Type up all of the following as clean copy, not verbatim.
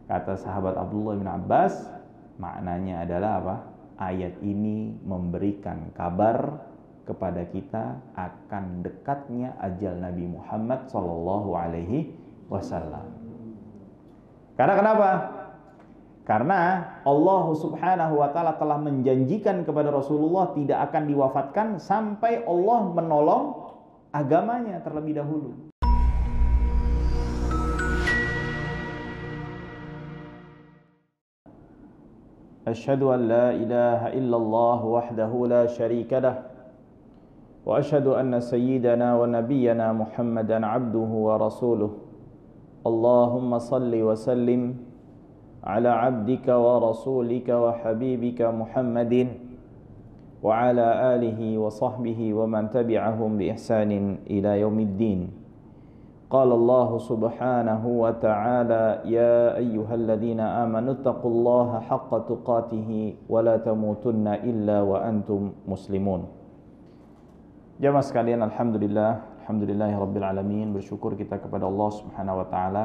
Kata sahabat Abdullah bin Abbas, maknanya adalah apa? Ayat ini memberikan kabar kepada kita akan dekatnya ajal Nabi Muhammad sallallahu alaihi wasallam. Karena kenapa? Karena Allah Subhanahu wa taala telah menjanjikan kepada Rasulullah tidak akan diwafatkan sampai Allah menolong agamanya terlebih dahulu. Asyhadu an la ilaha illallah wahdahu la syarika lah wa asyhadu anna sayyidana wa nabiyyana Muhammadan abduhu wa rasuluh. Allahumma salli wa sallim ala abdika wa rasulika wa habibika Muhammadin wa ala alihi wa sahbihi wa man tabi'ahum bi ihsanin ila yaumiddin. Qala Allah subhanahu wa ta'ala, ya ayyuhalladzina amanu taqullaha haqqa tuqatihi wa la tamutunna illa wa antum muslimun. Jamaah sekalian, alhamdulillahirabbil alamin. Bersyukur kita kepada Allah subhanahu wa ta'ala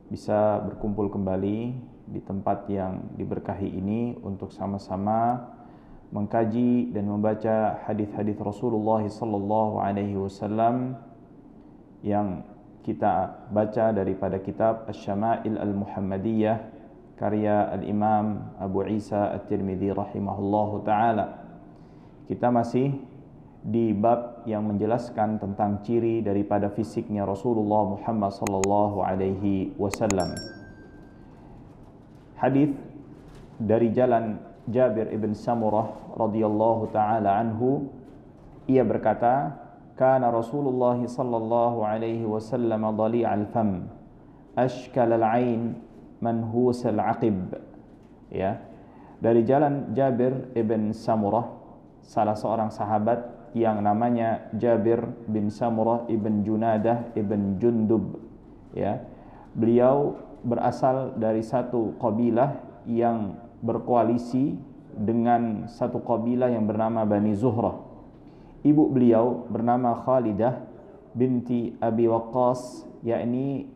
bisa berkumpul kembali di tempat yang diberkahi ini untuk sama-sama mengkaji dan membaca hadis-hadis Rasulullah sallallahu alaihi wasallam yang kita baca daripada kitab Asy-Syama'il Al-Muhammadiyah karya Al-Imam Abu Isa At-Tirmidzi rahimahullahu taala. Kita masih di bab yang menjelaskan tentang ciri daripada fisiknya Rasulullah Muhammad sallallahu alaihi wasallam. Hadis dari jalan Jabir ibn Samurah radhiyallahu taala anhu, ia berkata, kana Rasulullah sallallahu alaihi wasallam dhali'al fam ashkal al-ain manhus al-aqib. Ya, dari jalan Jabir ibn Samurah, salah seorang sahabat yang namanya Jabir bin Samurah ibn Junadah ibn Jundub. Ya, beliau berasal dari satu kabilah yang berkoalisi dengan satu kabilah yang bernama Bani Zuhrah. Ibu beliau bernama Khalidah binti Abi Waqqas, yakni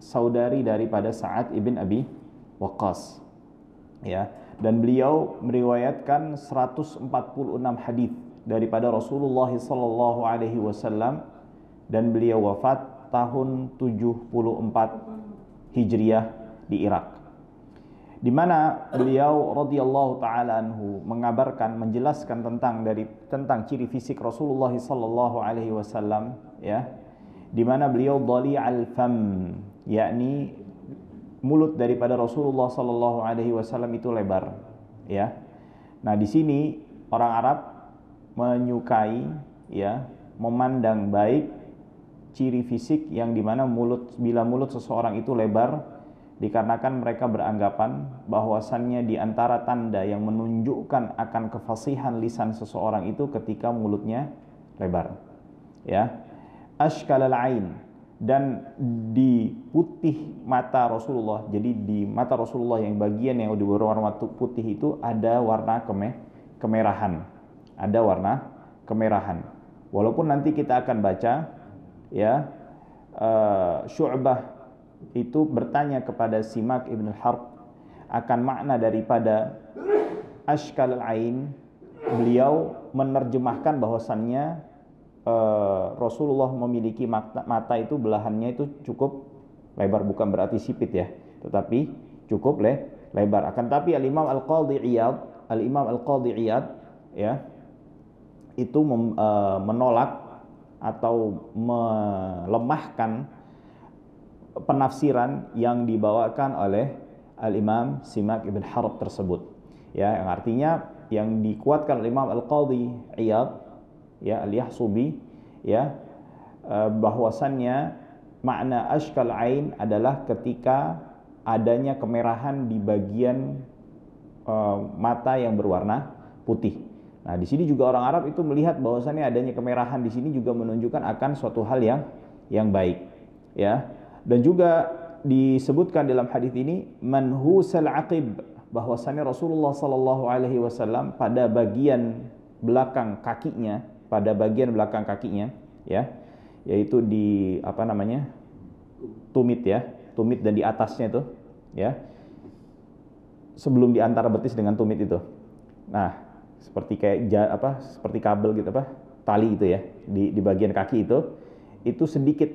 saudari daripada Sa'ad ibn Abi Waqqas. Ya, dan beliau meriwayatkan 146 hadis daripada Rasulullah sallallahu alaihi wasallam, dan beliau wafat tahun 74 Hijriah di Irak, di mana beliau radhiyallahu taala anhu mengabarkan, menjelaskan tentang ciri fisik Rasulullah sallallahu alaihi wasallam, ya, di mana beliau dhali'al fam, yakni mulut daripada Rasulullah sallallahu alaihi wasallam itu lebar, ya. Nah, di sini orang Arab menyukai, ya, memandang baik ciri fisik yang dimana bila mulut seseorang itu lebar, dikarenakan mereka beranggapan bahwasannya di antara tanda yang menunjukkan akan kefasihan lisan seseorang itu ketika mulutnya lebar. Ya, ashkalal ain, dan di putih mata Rasulullah. Jadi di mata Rasulullah yang bagian yang berwarna putih itu ada warna kemerahan. Ada warna kemerahan. Walaupun nanti kita akan baca, ya, Syu'bah itu bertanya kepada Simak ibn Harb akan makna daripada ashkal al-ain. Beliau menerjemahkan bahwasannya Rasulullah memiliki mata itu belahannya itu cukup lebar, bukan berarti sipit, ya, tetapi cukup lebar. Akan tapi Al-Imam Al-Qadhi Iyad, ya, itu menolak atau melemahkan penafsiran yang dibawakan oleh Al-Imam Simak ibn Harb tersebut, ya, yang artinya yang dikuatkan oleh Imam Al-Qadhi Iyad, ya, Al-Yahsubi, ya, bahwasannya makna ashkal ain adalah ketika adanya kemerahan di bagian mata yang berwarna putih. Nah, di sini juga orang Arab itu melihat bahwasannya adanya kemerahan di sini juga menunjukkan akan suatu hal yang baik, ya. Dan juga disebutkan dalam hadis ini manhusal aqib, bahwasannya Rasulullah sallallahu alaihi wasallam pada bagian belakang kakinya, ya, yaitu di tumit, ya, tumit dan di atasnya itu, ya. Sebelum di antara betis dengan tumit itu. Nah, seperti kayak seperti kabel gitu tali itu ya, di bagian kaki itu sedikit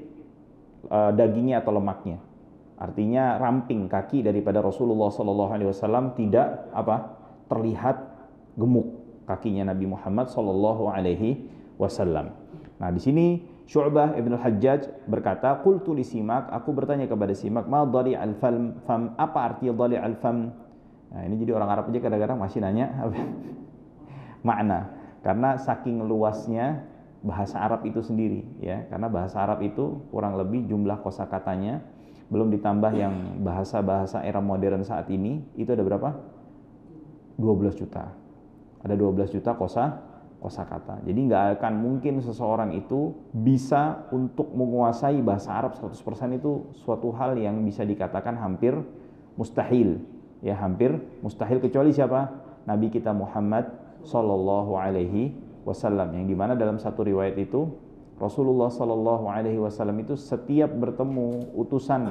dagingnya atau lemaknya. Artinya ramping kaki daripada Rasulullah SAW tidak terlihat gemuk kakinya Nabi Muhammad SAW. Nah, di sini Syu'bah Ibn al-Hajjaj berkata, qultu li Simak, aku bertanya kepada Simak, ma dhali' al-fam, apa arti dhali' al-fam? Nah, ini jadi orang Arab aja kadang-kadang masih nanya makna, karena saking luasnya bahasa Arab itu sendiri ya, karena bahasa Arab itu kurang lebih jumlah kosakatanya belum ditambah yang bahasa-bahasa era modern saat ini itu ada berapa? 12 juta. Ada 12 juta kosakata. Jadi nggak akan mungkin seseorang itu bisa untuk menguasai bahasa Arab 100% itu suatu hal yang bisa dikatakan hampir mustahil. Ya, hampir mustahil, kecuali siapa? Nabi kita Muhammad sallallahu alaihi wasallam, yang dimana dalam satu riwayat itu Rasulullah sallallahu alaihi wasallam itu setiap bertemu utusan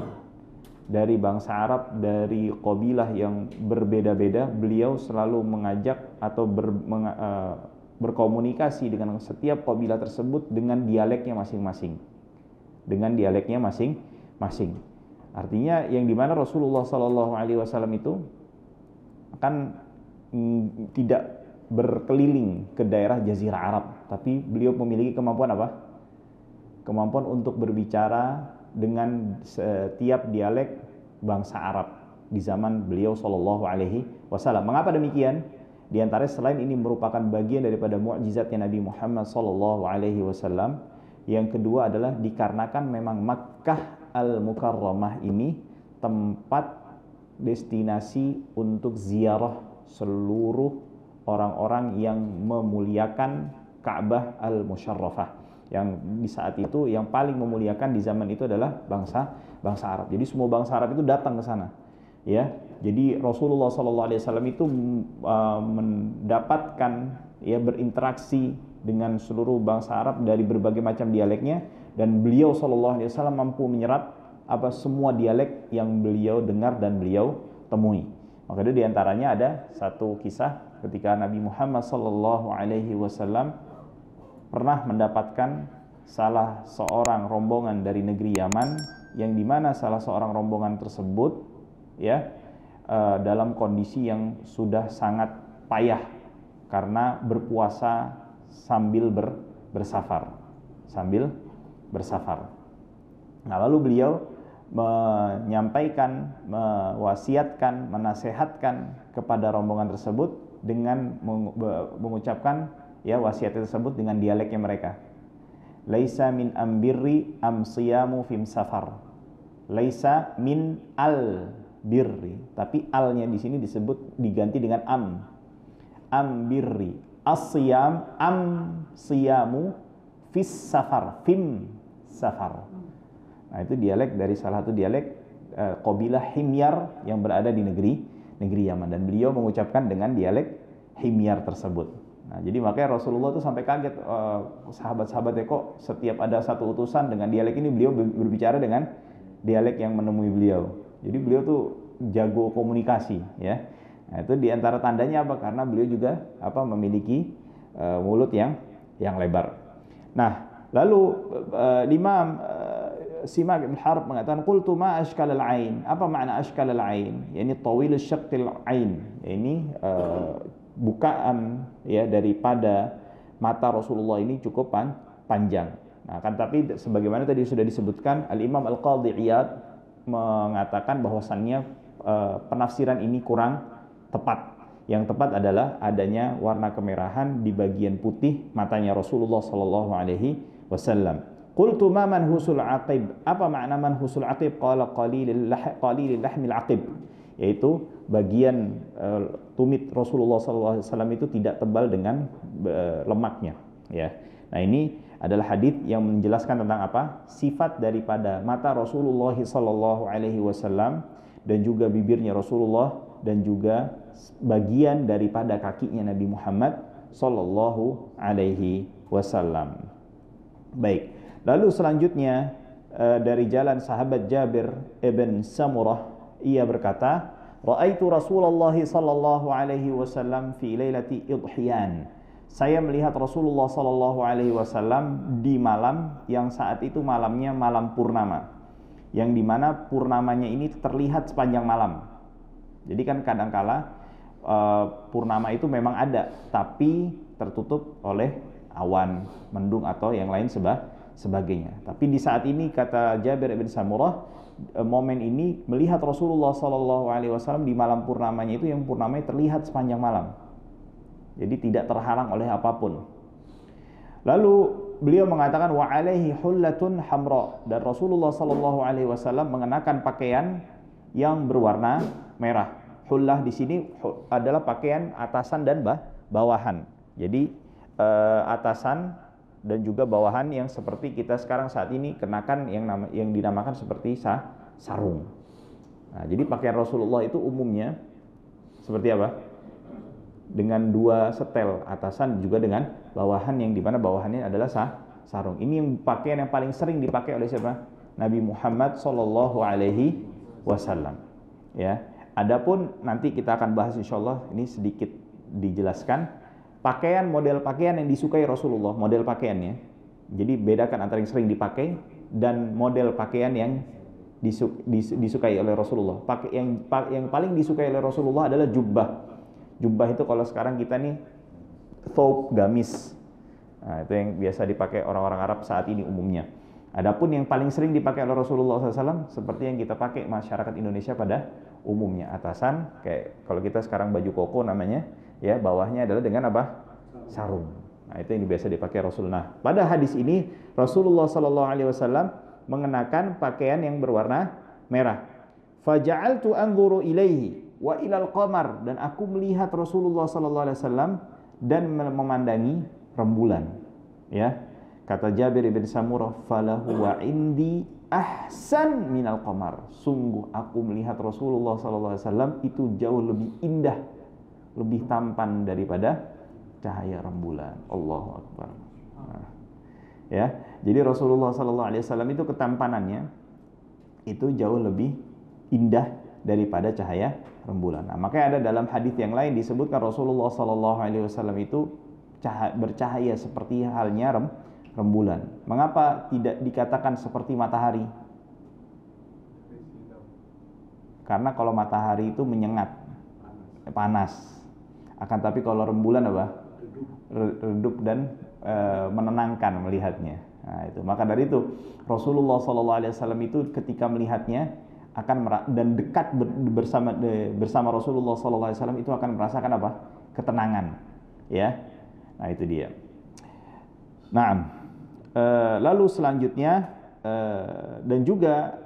dari bangsa Arab, dari kabilah yang berbeda-beda, beliau selalu mengajak atau berkomunikasi dengan setiap kabilah tersebut dengan dialeknya masing-masing. Artinya yang dimana Rasulullah sallallahu alaihi wasallam itu kan tidak berkeliling ke daerah Jazirah Arab, tapi beliau memiliki kemampuan apa? Kemampuan untuk berbicara dengan setiap dialek bangsa Arab di zaman beliau sallallahu alaihi wasallam. Mengapa demikian? Di antara selain ini merupakan bagian daripada mukjizatnya Nabi Muhammad sallallahu alaihi wasallam. Yang kedua adalah dikarenakan memang Makkah Al-Mukarramah ini tempat destinasi untuk ziarah seluruh orang-orang yang memuliakan Ka'bah Al-Musyarrafah. Yang di saat itu yang paling memuliakan di zaman itu adalah bangsa Arab. Jadi semua bangsa Arab itu datang ke sana. Ya. Jadi Rasulullah SAW itu mendapatkan berinteraksi dengan seluruh bangsa Arab dari berbagai macam dialeknya, dan beliau SAW mampu menyerap semua dialek yang beliau dengar dan beliau temui. Maka itu diantaranya ada satu kisah ketika Nabi Muhammad SAW pernah mendapatkan salah seorang rombongan dari negeri Yaman, yang dimana salah seorang rombongan tersebut dalam kondisi yang sudah sangat payah karena berpuasa sambil bersafar. Nah, lalu beliau menyampaikan, mewasiatkan, menasehatkan kepada rombongan tersebut dengan mengucapkan wasiat tersebut dengan dialeknya mereka. Laisa min ambirri am siyamu fim safar. Laisa min al birri, tapi alnya di sini diganti dengan am. Am birri as-siyam am siyamu fis safar, fim safar. Nah, itu dialek dari salah satu dialek kabilah Himyar yang berada di negeri Yaman, dan beliau mengucapkan dengan dialek Himyar tersebut. Nah, jadi makanya Rasulullah itu sampai kaget, sahabat-sahabatnya kok setiap ada satu utusan dengan dialek ini beliau berbicara dengan dialek yang menemui beliau. Jadi beliau tuh jago komunikasi ya. Nah, itu diantara tandanya apa? Karena beliau juga memiliki mulut yang lebar. Nah, lalu Imam Simak bin Harb mengatakan, qultu ma ashkalal ain. Apa makna ashkalal ain? Yani tawil syaqqil ain. Ini bukaan daripada mata Rasulullah ini cukup panjang. Nah, kan tapi sebagaimana tadi sudah disebutkan, Al-Imam Al-Qadhi Iyad mengatakan bahwasannya penafsiran ini kurang tepat. Yang tepat adalah adanya warna kemerahan di bagian putih matanya Rasulullah sallallahu alaihi wasallam. Qultu ma manhusul aqib. Apa makna manhusul aqib? Qala qalilil lahmil aqib. Yaitu bagian tumit Rasulullah sallallahu alaihi wasallam itu tidak tebal dengan lemaknya, ya. Nah, ini adalah hadis yang menjelaskan tentang apa? Sifat daripada mata Rasulullah sallallahu alaihi wasallam dan juga bibirnya Rasulullah dan juga bagian daripada kakinya Nabi Muhammad sallallahu alaihi wasallam. Baik. Lalu selanjutnya dari jalan sahabat Jabir ibn Samurah ia berkata, "Ra'aitu Rasulullah sallallahu alaihi wasallam fi lailati idhiyan." Saya melihat Rasulullah sallallahu alaihi wasallam di malam yang saat itu malamnya malam purnama. Yang dimana purnamanya ini terlihat sepanjang malam. Jadi kan kadangkala purnama itu memang ada, tapi tertutup oleh awan, mendung atau yang lain sebagainya. Tapi di saat ini kata Jabir bin Samurah, momen ini melihat Rasulullah SAW di malam purnamanya itu yang purnamanya terlihat sepanjang malam. Jadi tidak terhalang oleh apapun. Lalu beliau mengatakan wa alaihi hullatun hamra, dan Rasulullah SAW mengenakan pakaian yang berwarna merah. Hullah di sini adalah pakaian atasan dan bawahan. Jadi atasan dan juga bawahan yang seperti kita sekarang saat ini kenakan yang dinamakan seperti sarung. Nah, jadi pakaian Rasulullah itu umumnya seperti apa? Dengan dua setel, atasan juga dengan bawahan, yang dimana bawahannya adalah sarung. Ini yang pakaian yang paling sering dipakai oleh siapa? Nabi Muhammad Sallallahu Alaihi Wasallam. Ya. Adapun nanti kita akan bahas insyaallah, ini sedikit dijelaskan model pakaian yang disukai Rasulullah, model pakaiannya. Jadi bedakan antara yang sering dipakai dan model pakaian yang disukai oleh Rasulullah. Yang paling disukai oleh Rasulullah adalah jubbah. Jubbah itu kalau sekarang kita nih thawb, gamis. Nah, itu yang biasa dipakai orang-orang Arab saat ini umumnya. Adapun yang paling sering dipakai oleh Rasulullah SAW seperti yang kita pakai masyarakat Indonesia pada umumnya, atasan kayak kalau kita sekarang baju koko namanya, ya, bawahnya adalah dengan apa? Sarung. Nah, itu yang biasa dipakai Rasulullah. Pada hadis ini Rasulullah SAW mengenakan pakaian yang berwarna merah. Faja'altu anzuru ilaihi wa ilal qamar, dan aku melihat Rasulullah SAW dan memandangi rembulan. Ya. Kata Jabir bin Samurah, falahu wa indi ahsan minal qamar. Sungguh aku melihat Rasulullah SAW itu jauh lebih indah, lebih tampan daripada cahaya rembulan. Allahu Akbar. Nah, ya, jadi Rasulullah SAW itu ketampanannya itu jauh lebih indah daripada cahaya rembulan. Nah, makanya ada dalam hadis yang lain disebutkan Rasulullah SAW itu bercahaya seperti halnya rembulan. Mengapa tidak dikatakan seperti matahari? Karena kalau matahari itu menyengat, panas. Akan tapi kalau rembulan apa? Redup dan menenangkan melihatnya. Nah, itu. Maka dari itu Rasulullah SAW itu ketika melihatnya dan dekat bersama Rasulullah SAW itu akan merasakan apa? Ketenangan. Ya. Nah, itu dia. Nah, lalu selanjutnya dan juga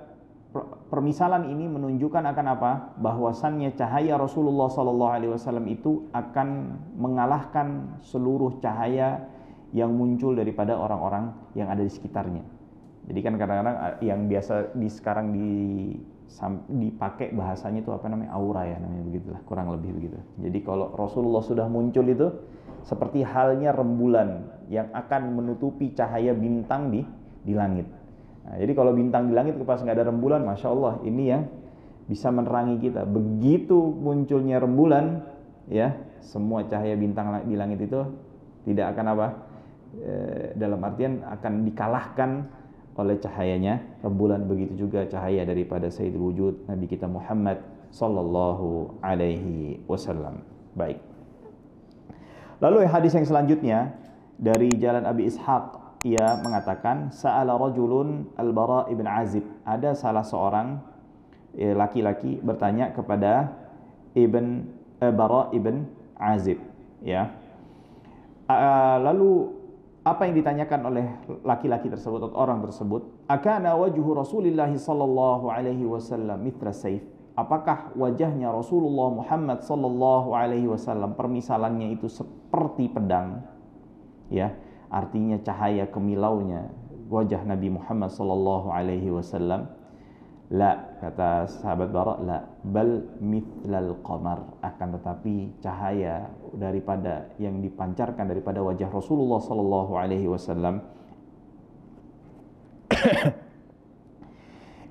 permisalan ini menunjukkan akan apa? Bahwasannya cahaya Rasulullah SAW itu akan mengalahkan seluruh cahaya yang muncul daripada orang-orang yang ada di sekitarnya. Jadi kan kadang-kadang yang biasa sekarang dipakai bahasanya itu apa namanya? Aura ya namanya, begitulah, kurang lebih begitu. Jadi kalau Rasulullah sudah muncul itu seperti halnya rembulan yang akan menutupi cahaya bintang di langit. Nah, jadi kalau bintang di langit pas nggak ada rembulan, masya Allah, ini yang bisa menerangi kita. Begitu munculnya rembulan, ya, semua cahaya bintang di langit itu tidak akan apa? Dalam artian akan dikalahkan oleh cahayanya rembulan. Begitu juga cahaya daripada Sayyidul Wujud Nabi kita Muhammad sallallahu alaihi wasallam. Baik. Lalu hadis yang selanjutnya dari jalan Abi Ishaq, ia mengatakan sa'ala rajulun al-Bara ibn Azib. Ada salah seorang laki-laki bertanya kepada Bara ibn Azib, ya. Lalu apa yang ditanyakan oleh laki-laki tersebut atau orang tersebut? Akana wajhu Rasulillah sallallahu alaihi wasallam mithla sayf. Apakah wajahnya Rasulullah Muhammad sallallahu alaihi wasallam permisalannya itu seperti pedang? Ya, artinya cahaya kemilaunya wajah Nabi Muhammad sallallahu alaihi wasallam. La, kata sahabat Bara, la, bal mithlal qamar, akan tetapi cahaya daripada yang dipancarkan daripada wajah Rasulullah sallallahu alaihi wasallam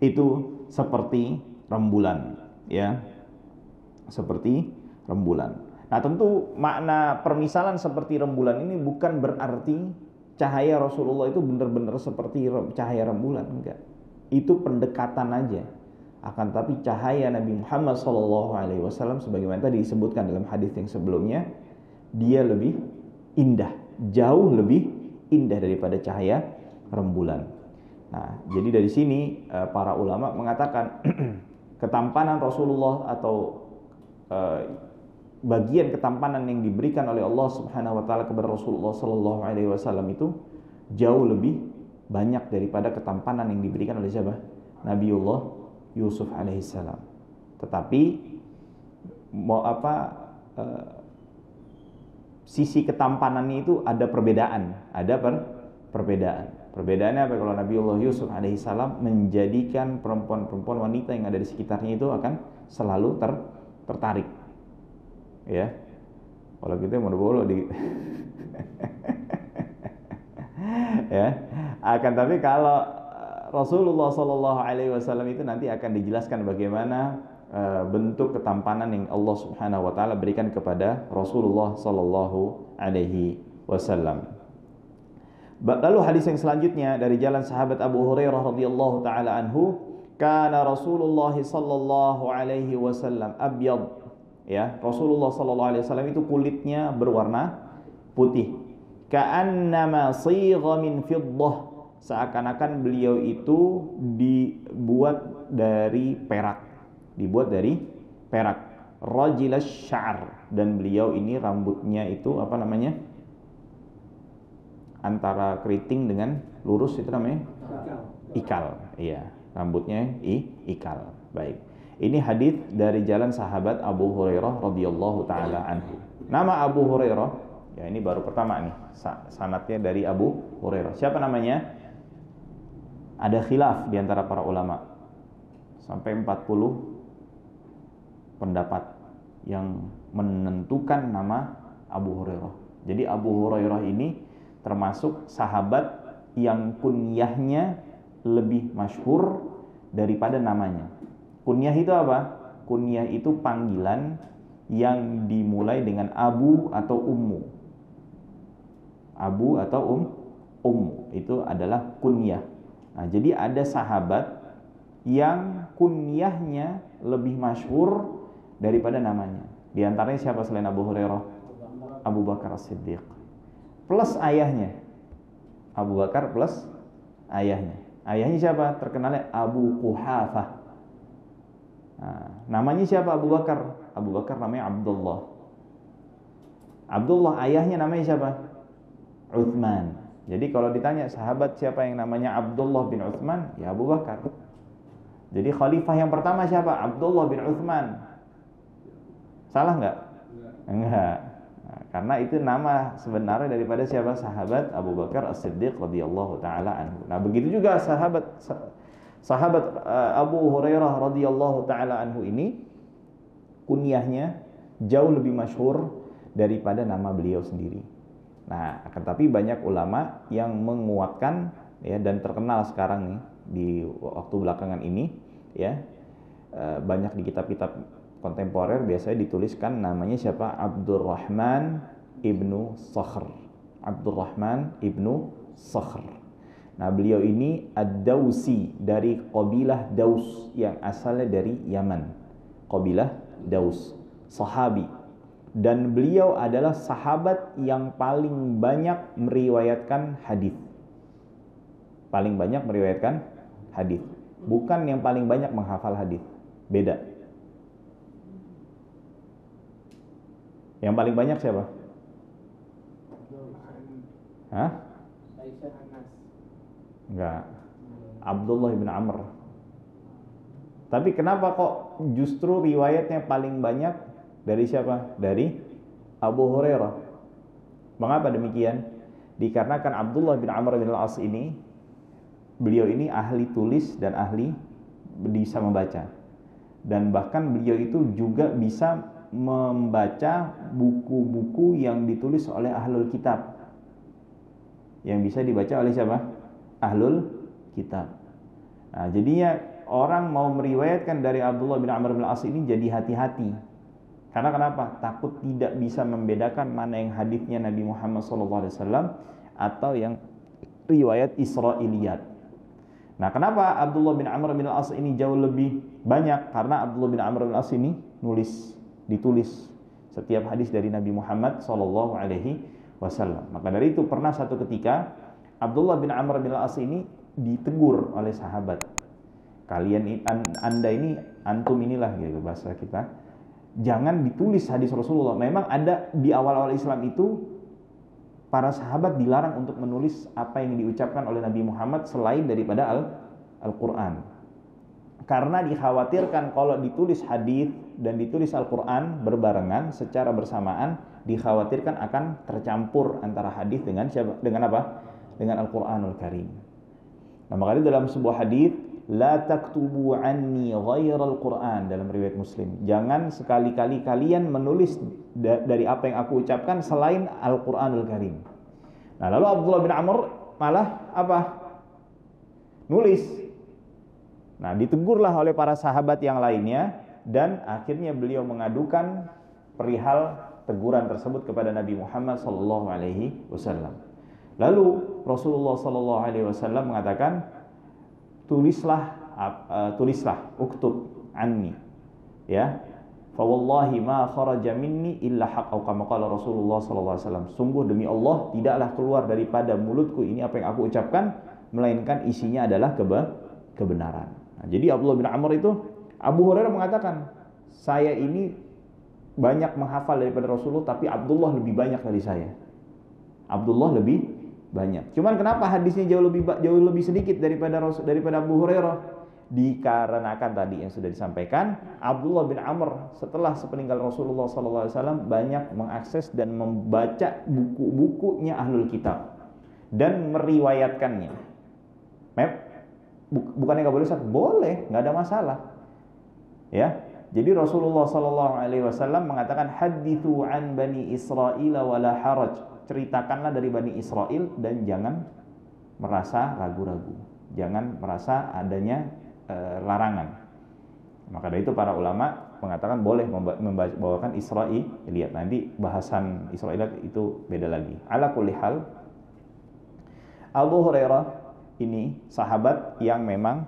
itu seperti rembulan. ya, seperti rembulan. Nah, tentu makna permisalan seperti rembulan ini bukan berarti cahaya Rasulullah itu benar-benar seperti cahaya rembulan, enggak. Itu pendekatan aja. Akan tapi cahaya Nabi Muhammad SAW sebagaimana tadi disebutkan dalam hadis yang sebelumnya, dia lebih indah, jauh lebih indah daripada cahaya rembulan. Nah, jadi dari sini para ulama mengatakan ketampanan Rasulullah atau bagian ketampanan yang diberikan oleh Allah Subhanahu wa taala kepada Rasulullah sallallahu alaihi wasallam itu jauh lebih banyak daripada ketampanan yang diberikan oleh siapa? Nabiullah Yusuf alaihissalam. Tetapi sisi ketampanannya itu ada perbedaan, perbedaan. Perbedaannya apa? Kalau Nabiullah Yusuf alaihissalam menjadikan perempuan-perempuan wanita yang ada di sekitarnya itu akan selalu tertarik. Ya. Kalau kita mau bolo di ya. Akan tapi kalau Rasulullah Shallallahu Alaihi Wasallam itu nanti akan dijelaskan bagaimana bentuk ketampanan yang Allah Subhanahu Wa Taala berikan kepada Rasulullah Shallallahu Alaihi Wasallam. Lalu hadis yang selanjutnya dari jalan sahabat Abu Hurairah radhiyallahu taala anhu, kana Rasulullah Shallallahu Alaihi Wasallam abyad. Ya, Rasulullah Shallallahu Alaihi Wasallam itu kulitnya berwarna putih. Ka'annama sigha min fiddah, seakan-akan beliau itu dibuat dari perak, rajilas sya'ar, dan beliau ini rambutnya itu apa namanya, antara keriting dengan lurus itu namanya ikal. Iya, rambutnya ikal. Baik, ini hadis dari jalan sahabat Abu Hurairah radhiyallahu taala anhu. Nama Abu Hurairah, ya ini baru pertama nih, sanadnya dari Abu Hurairah. Siapa namanya? Ada khilaf di antara para ulama. Sampai 40 pendapat yang menentukan nama Abu Hurairah. Jadi Abu Hurairah ini termasuk sahabat yang kunyahnya lebih masyhur daripada namanya. Kunyah itu apa? Kunyah itu panggilan yang dimulai dengan abu atau ummu. Abu atau ummu itu adalah kunyah. Nah, jadi ada sahabat yang kunyahnya lebih masyhur daripada namanya. Di antaranya siapa selain Abu Hurairah? Abu Bakar As-Siddiq. Plus ayahnya. Abu Bakar plus ayahnya. Ayahnya siapa? Terkenalnya Abu Quhafah. Nah, namanya siapa Abu Bakar? Abu Bakar namanya Abdullah. Abdullah ayahnya namanya siapa? Uthman. Jadi kalau ditanya sahabat siapa yang namanya Abdullah bin Uthman, ya Abu Bakar. Jadi khalifah yang pertama siapa? Abdullah bin Uthman. Salah nggak? Enggak. Nah, karena itu nama sebenarnya daripada siapa? Sahabat Abu Bakar As-Siddiq radhiyallahu taala anhu. Nah, begitu juga sahabat Abu Hurairah radhiyallahu taala anhu ini kunyahnya jauh lebih masyhur daripada nama beliau sendiri. Nah, akan tapi banyak ulama yang menguatkan ya, dan terkenal sekarang nih di waktu belakangan ini ya, banyak di kitab-kitab kontemporer biasanya dituliskan namanya siapa? Abdurrahman ibnu Sakhr. Abdurrahman ibnu Sakhr. Nah, beliau ini ad-Dausi dari qabilah Daus yang asalnya dari Yaman. Qabilah Daus, sahabi. Dan beliau adalah sahabat yang paling banyak meriwayatkan hadis. Paling banyak meriwayatkan hadis. Bukan yang paling banyak menghafal hadis. Beda. Yang paling banyak siapa? Hah? Enggak. Abdullah bin Amr. Tapi kenapa kok justru riwayatnya paling banyak dari siapa? Dari Abu Hurairah. Mengapa demikian? Dikarenakan Abdullah bin Amr bin Al-As ini, beliau ini ahli tulis dan ahli bisa membaca. Dan bahkan beliau itu juga bisa membaca buku-buku yang ditulis oleh ahlul kitab. Yang bisa dibaca oleh siapa? Ahlul kitab. Nah, jadinya orang mau meriwayatkan dari Abdullah bin Amr bin Al-As ini jadi hati-hati. Karena kenapa? Takut tidak bisa membedakan mana yang hadisnya Nabi Muhammad SAW atau yang riwayat Israiliyat. Nah, kenapa Abdullah bin Amr bin Al-As ini jauh lebih banyak? Karena Abdullah bin Amr bin Al-As ini ditulis setiap hadis dari Nabi Muhammad SAW. Maka dari itu pernah satu ketika Abdullah bin Amr bin Al-As ini ditegur oleh sahabat. Anda ini, antum inilah gitu bahasa kita. Jangan ditulis hadis Rasulullah. Memang ada di awal-awal Islam itu para sahabat dilarang untuk menulis apa yang diucapkan oleh Nabi Muhammad selain daripada Al-Quran. Karena dikhawatirkan kalau ditulis hadis dan ditulis Al-Quran berbarengan secara bersamaan, dikhawatirkan akan tercampur antara hadis dengan apa? Dengan Al-Quranul Karim. Nah, makanya dalam sebuah hadis, la taktubu anni ghairal Quran, dalam riwayat Muslim, jangan sekali-kali kalian menulis dari apa yang aku ucapkan selain Al-Quranul Karim. Nah, lalu Abdullah bin Amr malah apa? Nulis. Nah, ditegurlah oleh para sahabat yang lainnya, dan akhirnya beliau mengadukan perihal teguran tersebut kepada Nabi Muhammad SAW. Lalu Rasulullah SAW mengatakan, tulislah, uktub anni, ya, fa wallahi ma kharaja minni illa haqq, atau kama qala Rasulullah SAW, sungguh demi Allah tidaklah keluar daripada mulutku ini apa yang aku ucapkan melainkan isinya adalah kebenaran. Nah, jadi Abdullah bin Amr itu, Abu Hurairah mengatakan, saya ini banyak menghafal daripada Rasulullah, tapi Abdullah lebih banyak dari saya. Abdullah lebih banyak. Cuman kenapa hadisnya jauh lebih sedikit daripada Abu Hurairah? Dikarenakan tadi yang sudah disampaikan, Abdullah bin Amr setelah sepeninggal Rasulullah SAW banyak mengakses dan membaca buku-bukunya Ahlul Kitab dan meriwayatkannya. Bukannya nggak boleh, boleh, nggak ada masalah. Ya, jadi Rasulullah SAW mengatakan, hadithu an bani Israil wala haraj, ceritakanlah dari Bani Israel dan jangan merasa ragu-ragu, jangan merasa adanya larangan. Maka dari itu para ulama mengatakan boleh membawakan Israiliyat. Nanti bahasan Israiliyat itu beda lagi. Ala kulli hal, Abu Hurairah ini sahabat yang memang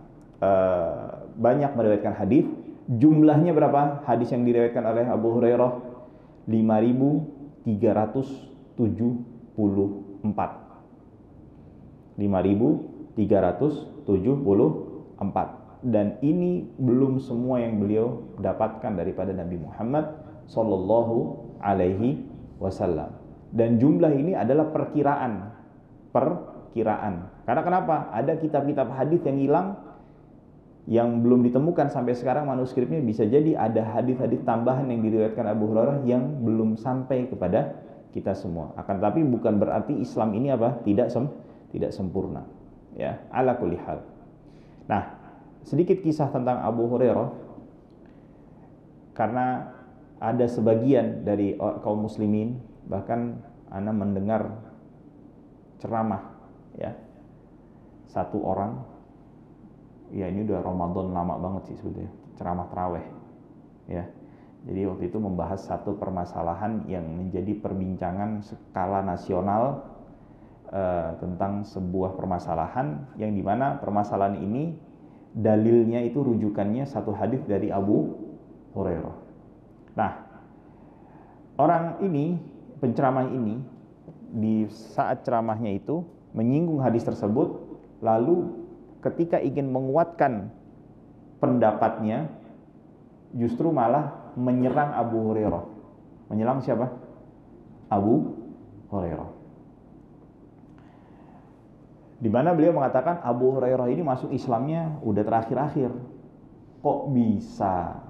banyak meriwayatkan hadis. Jumlahnya berapa hadis yang diriwayatkan oleh Abu Hurairah? 5.374. 5.374. Dan ini belum semua yang beliau dapatkan daripada Nabi Muhammad sallallahu alaihi wasallam. Dan jumlah ini adalah perkiraan. Karena kenapa? Ada kitab-kitab hadis yang hilang, yang belum ditemukan sampai sekarang manuskripnya. Bisa jadi ada hadis-hadis tambahan yang diriwayatkan Abu Hurairah yang belum sampai kepada kita semua. Akan tapi bukan berarti Islam ini apa? Tidak sempurna. Ya, ala kulli hal. Nah, sedikit kisah tentang Abu Hurairah, karena ada sebagian dari kaum muslimin, bahkan ana mendengar ceramah, ya, satu orang, ya ini udah Ramadan lama banget sih sebetulnya, ceramah tarawih, ya. Jadi waktu itu membahas satu permasalahan yang menjadi perbincangan skala nasional tentang sebuah permasalahan yang dimana permasalahan ini dalilnya itu rujukannya satu hadis dari Abu Hurairah. Nah, orang ini, penceramah ini, di saat ceramahnya itu menyinggung hadis tersebut, lalu ketika ingin menguatkan pendapatnya, justru malah menyerang Abu Hurairah. Menyerang siapa? Abu Hurairah. Di mana beliau mengatakan Abu Hurairah ini masuk Islamnya udah terakhir-akhir. Kok bisa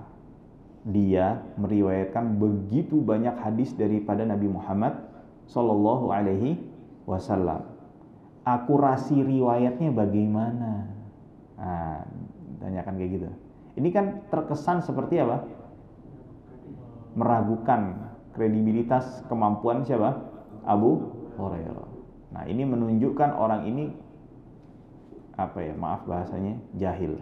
dia meriwayatkan begitu banyak hadis daripada Nabi Muhammad sallallahu alaihi wasallam? Akurasi riwayatnya bagaimana? Nah, tanyakan kayak gitu. Ini kan terkesan seperti apa? Meragukan kredibilitas kemampuan siapa? Abu Hurairah. Nah, ini menunjukkan orang ini apa ya? Maaf bahasanya, jahil.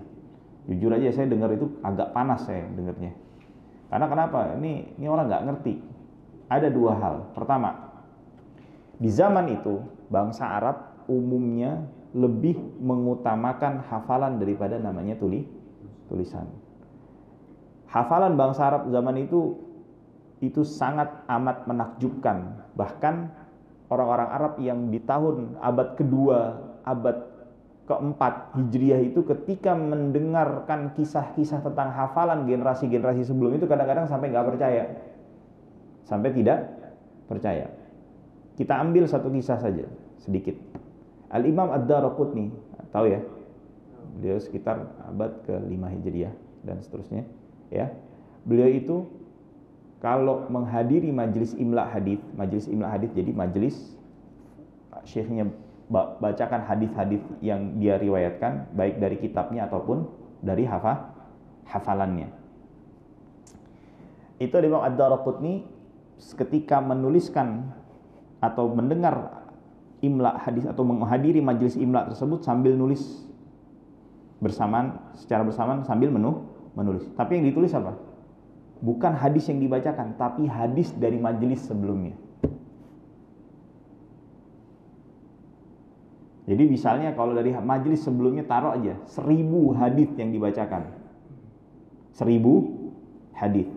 Jujur aja saya dengar itu agak panas saya dengarnya. Karena kenapa? Ini orang nggak ngerti. Ada dua hal. Pertama, di zaman itu bangsa Arab umumnya lebih mengutamakan hafalan daripada namanya tulisan. Hafalan bangsa Arab zaman itu sangat amat menakjubkan. Bahkan orang-orang Arab yang di tahun abad kedua, abad keempat Hijriah itu ketika mendengarkan kisah-kisah tentang hafalan generasi-generasi sebelum itu kadang-kadang sampai nggak percaya, sampai tidak percaya. Kita ambil satu kisah saja sedikit. Al-Imam Ad-Daraqutni, tahu ya? Beliau sekitar abad ke-5 Hijriah dan seterusnya, ya. Beliau itu kalau menghadiri majelis imla hadis jadi majelis syekhnya bacakan hadis-hadis yang dia riwayatkan baik dari kitabnya ataupun dari hafalannya. Itu Imam Ad-Daraqutni ketika menuliskan atau mendengar imla hadis atau menghadiri majelis imla tersebut sambil nulis secara bersamaan sambil menulis. Tapi yang ditulis apa? Bukan hadis yang dibacakan, tapi hadis dari majelis sebelumnya. Jadi misalnya kalau dari majelis sebelumnya taruh aja 1000 hadis yang dibacakan. 1000 hadis.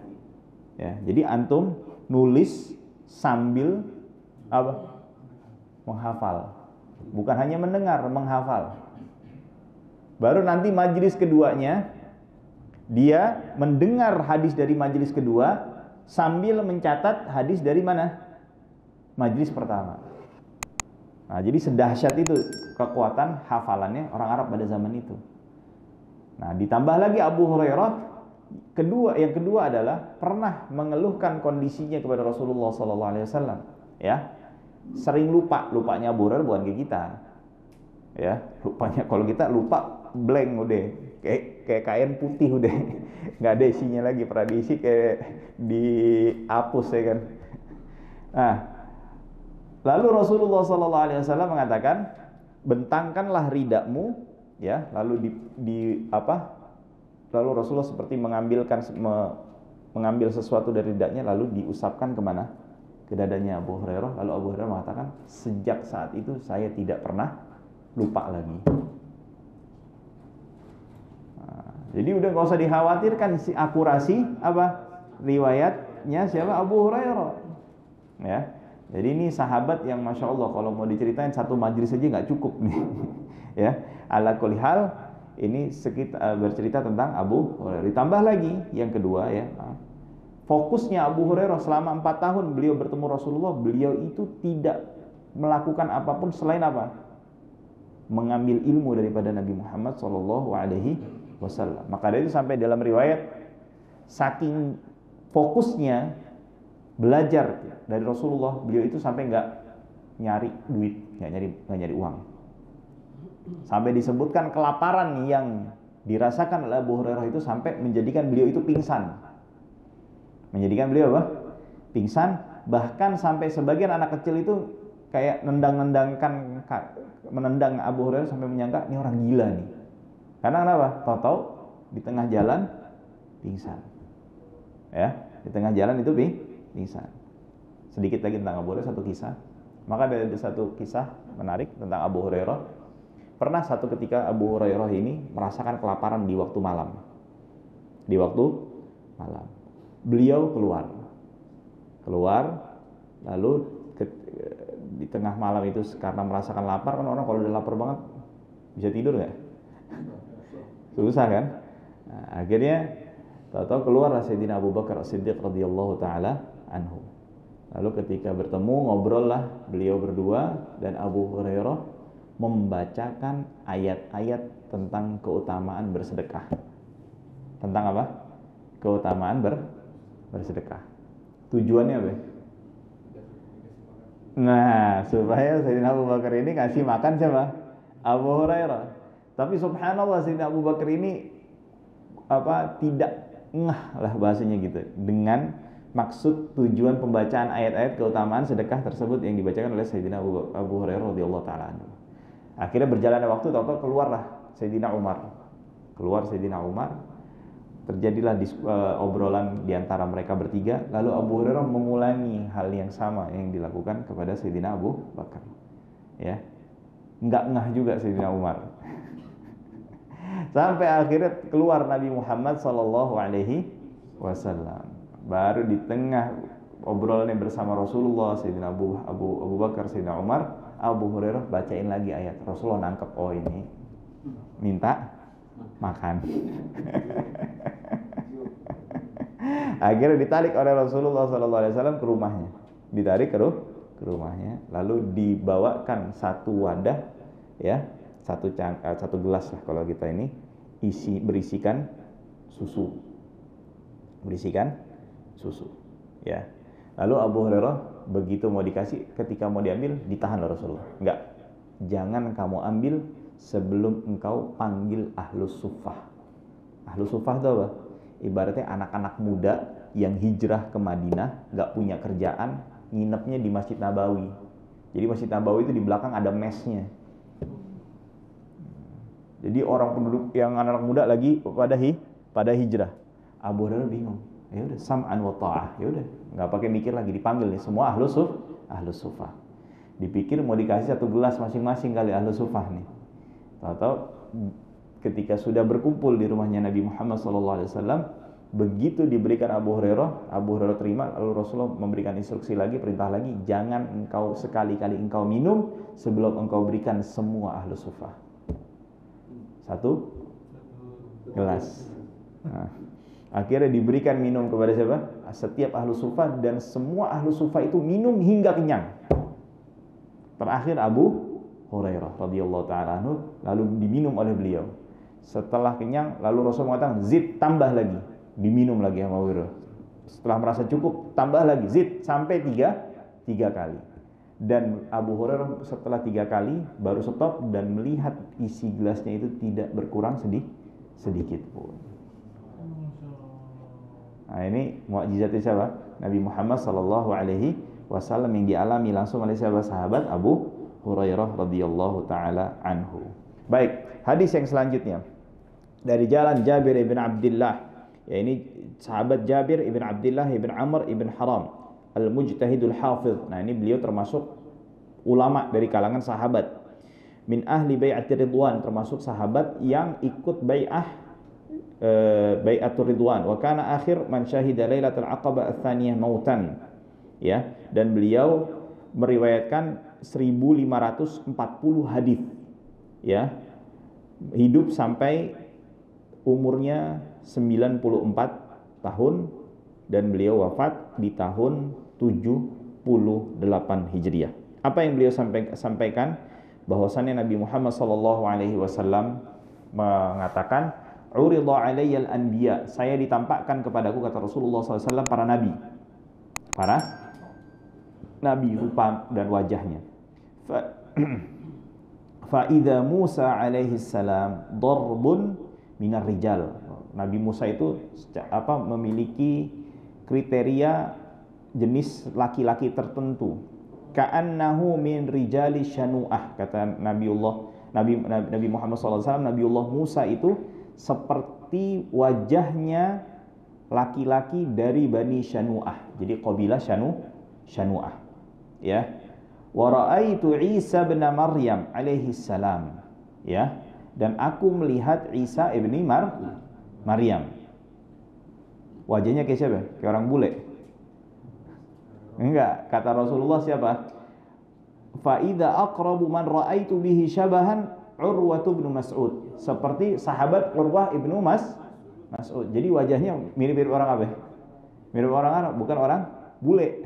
Ya, jadi antum nulis sambil apa? Menghafal. Bukan hanya mendengar, menghafal. Baru nanti majelis keduanya dia mendengar hadis dari majelis kedua sambil mencatat hadis dari mana? Majelis pertama. Nah, jadi sedahsyat itu kekuatan hafalannya orang Arab pada zaman itu. Nah, ditambah lagi Abu Hurairah yang kedua adalah pernah mengeluhkan kondisinya kepada Rasulullah SAW. Ya, sering lupanya Abu Hurairah bukan kayak kita. Ya, lupanya kalau kita lupa blank udah, kayak kain putih udah, nggak ada isinya lagi, pernah diisi kayak dihapus ya kan. Nah, lalu Rasulullah SAW mengatakan, bentangkanlah ridakmu, ya. Lalu lalu Rasulullah seperti mengambil sesuatu dari ridaknya, lalu diusapkan kemana? Ke dadanya Abu Hurairah. Lalu Abu Hurairah mengatakan, sejak saat itu saya tidak pernah lupa lagi. Nah, jadi udah nggak usah dikhawatirkan si akurasi riwayatnya siapa? Abu Hurairah. Ya. Jadi ini sahabat yang Masya Allah kalau mau diceritain satu majelis saja nggak cukup nih. Ya, ala kulli hal ini bercerita tentang Abu Hurairah. Ditambah lagi yang kedua ya, fokusnya Abu Hurairah selama 4 tahun beliau bertemu Rasulullah, beliau itu tidak melakukan apapun selain apa? Mengambil ilmu daripada Nabi Muhammad SAW. Maka dari itu sampai dalam riwayat saking fokusnya belajar dari Rasulullah, beliau itu sampai nggak nyari duit, nggak nyari uang. Sampai disebutkan kelaparan yang dirasakan oleh Abu Hurairah itu sampai menjadikan beliau itu pingsan. Menjadikan beliau apa? Pingsan. Bahkan sampai sebagian anak kecil itu kayak menendang Abu Hurairah sampai menyangka ini orang gila nih. Karena kenapa? Tahu-tahu di tengah jalan pingsan. Ya, di tengah jalan itu pingsan. Sedikit lagi tentang Abu Hurairah, satu kisah. Maka ada satu kisah menarik tentang Abu Hurairah. Pernah satu ketika Abu Hurairah ini merasakan kelaparan di waktu malam. Beliau keluar lalu di tengah malam itu karena merasakan lapar, kan orang kalau udah lapar banget bisa tidur nggak? Susah kan? Nah, akhirnya tahu-tahu keluar Sayyidina Abu Bakar As-Siddiq radhiyallahu taala anhu. Lalu ketika bertemu ngobrol lah beliau berdua dan Abu Hurairah membacakan ayat-ayat tentang keutamaan bersedekah. Tentang apa? Keutamaan bersedekah. Tujuannya apa? Nah, supaya Sayyidina Abu Bakar ini kasih makan siapa? Abu Hurairah. Tapi subhanallah Sayyidina Abu Bakar ini tidak ngeh lah bahasanya gitu dengan maksud tujuan pembacaan ayat-ayat keutamaan sedekah tersebut yang dibacakan oleh Sayyidina Abu Hurairah radhiyallahu taala anhu. Akhirnya berjalannya waktu, tahu-tahu keluarlah Sayyidina Umar Keluar Sayyidina Umar, terjadilah obrolan di antara mereka bertiga. Lalu Abu Hurairah mengulangi hal yang sama yang dilakukan kepada Sayyidina Abu Bakar. Ya, nggak ngah juga Sayyidina Umar. Sampai akhirnya keluar Nabi Muhammad SAW. Baru di tengah obrolannya bersama Rasulullah, Sayyidina Abu Bakar, Sayyidina Umar, Abu Hurairah bacain lagi ayat. Rasulullah nangkep, oh ini minta makan. Akhirnya ditarik oleh Rasulullah SAW ke rumahnya. Ditarik ke rumahnya, lalu dibawakan satu wadah, ya, satu gelas lah kalau kita ini berisikan susu. Ya. Lalu Abu Hurairah begitu mau dikasih, ketika mau diambil ditahan oleh Rasulullah. Enggak, jangan kamu ambil sebelum engkau panggil ahlus suffah. Ahlus suffah itu apa? Ibaratnya anak-anak muda yang hijrah ke Madinah, nggak punya kerjaan, nginepnya di Masjid Nabawi. Jadi Masjid Nabawi itu di belakang ada mesnya. Jadi orang penduduk yang anak-anak muda lagi pada hijrah. Abu Hurairah bingung. Ya udah, sam'an wa ta'ah. Ya udah, nggak pakai mikir lagi, dipanggil nih semua ahlus suffah. Dipikir mau dikasih satu gelas masing-masing kali ahlus suffah nih. Tahu-tahu ketika sudah berkumpul di rumahnya Nabi Muhammad SAW, begitu diberikan Abu Hurairah terima. Lalu Rasulullah memberikan instruksi lagi, perintah lagi, jangan engkau sekali-kali engkau minum sebelum engkau berikan semua ahlus suffah satu gelas. Nah, akhirnya diberikan minum kepada siapa? Setiap ahlus suffah, dan semua ahlus suffah itu minum hingga kenyang. Terakhir Abu Hurairah radhiyallahu taala anhu, lalu diminum oleh beliau. Setelah kenyang, lalu Rasul mengatakan, zid, tambah lagi. Diminum lagi sama Abu Hurairah. Setelah merasa cukup, tambah lagi, zid, sampai tiga kali. Dan Abu Hurairah setelah 3 kali baru stop dan melihat isi gelasnya itu tidak berkurang sedikit pun. Nah, ini mukjizatnya siapa? Nabi Muhammad SAW yang dialami langsung oleh siapa? Sahabat Abu Hurairah radhiyallahu taala anhu. Baik, hadis yang selanjutnya dari jalan Jabir ibn Abdullah. Ya, ini sahabat Jabir ibn Abdullah ibn Amr ibn Haram Al-Mujtahidul Hafidh. Nah, ini beliau termasuk ulama dari kalangan sahabat. Min ahli bai'atir ridwan, termasuk sahabat yang ikut bai'atur ridwan. Wa kana akhir man syahida lailatul aqabah ats-tsaniyah mautan. Ya, dan beliau meriwayatkan 1540 hadis. Ya. Hidup sampai umurnya 94 tahun dan beliau wafat di tahun 78 Hijriah. Apa yang beliau sampaikan? Bahwasannya Nabi Muhammad SAW mengatakan, "Urida alayyal anbiya." Saya ditampakkan kepadaku, kata Rasulullah SAW, para nabi rupa dan wajahnya. Fa idza Musa alaihi salam darbun minar rijal. Nabi Musa itu memiliki kriteria jenis laki-laki tertentu. Ka'annahu min rijali syanu'ah, kata Nabi Muhammad SAW. Nabiullah Musa itu seperti wajahnya laki-laki dari Bani Syanu'ah. Jadi qabilah Syanu'ah. Ya. Wa ra'aitu Isa bin Maryam alaihi salam. Ya. Dan aku melihat Isa ibni Maryam. Wajahnya kayak siapa? Kayak orang bule? Enggak, kata Rasulullah siapa? Fa idza aqrabu man ra'aitu bihi syabahan Urwah bin Mas'ud. Seperti sahabat Urwah ibnu Mas'ud. Jadi wajahnya mirip-mirip orang apa? Mirip orang Arab, bukan orang bule.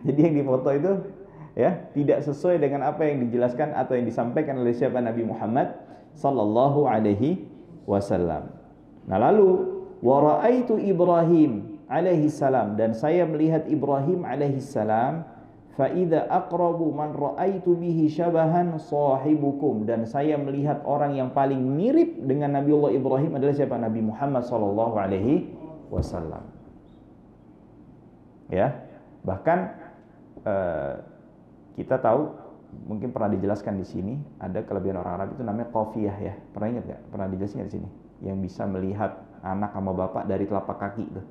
Jadi yang difoto itu ya tidak sesuai dengan apa yang dijelaskan atau yang disampaikan oleh siapa? Nabi Muhammad sallallahu alaihi wasallam. Nah, lalu wa ra'aitu Ibrahim alaihi salam, dan saya melihat Ibrahim alaihi salam. Fa idza aqrabu man ra'aitu bihi syabahan sahibukum, dan saya melihat orang yang paling mirip dengan Nabiullah Ibrahim adalah siapa? Nabi Muhammad sallallahu alaihi wasallam. Ya, bahkan kita tahu mungkin pernah dijelaskan di sini, ada kelebihan orang Arab itu namanya qafiyah ya. Pernah ingat nggak? Pernah dijelaskan di sini? Yang bisa melihat anak sama bapak dari telapak kaki itu.